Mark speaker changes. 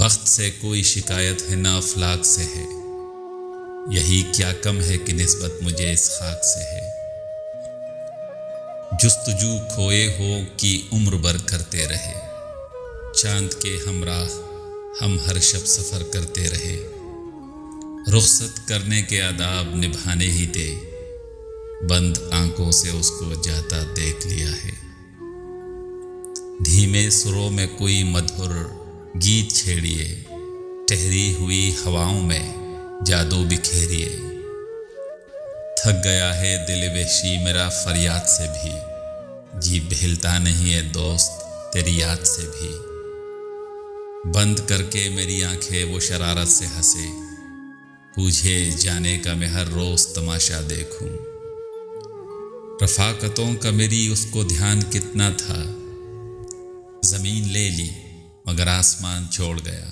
Speaker 1: वक्त से कोई शिकायत है ना अफलाक से है, यही क्या कम है कि निस्बत मुझे इस खाक से है। जुस्तजू खोए हो कि उम्र भर करते रहे, चांद के हमराह हम हर शब सफ़र करते रहे। रुखसत करने के आदाब निभाने ही दे, बंद आंखों से उसको जाता देख लिया है। धीमे सुरों में कोई मधुर गीत छेड़िए, ठहरी हुई हवाओं में जादू बिखेरिए। थक गया है दिल बेशी मेरा फरियाद से भी, जी बहलता नहीं है दोस्त तेरी याद से भी। बंद करके मेरी आंखें वो शरारत से हंसे, पूछे जाने का मैं हर रोज तमाशा देखूं। रफाकतों का मेरी उसको ध्यान कितना था, ज़मीन ले ली मगर आसमान छोड़ गया।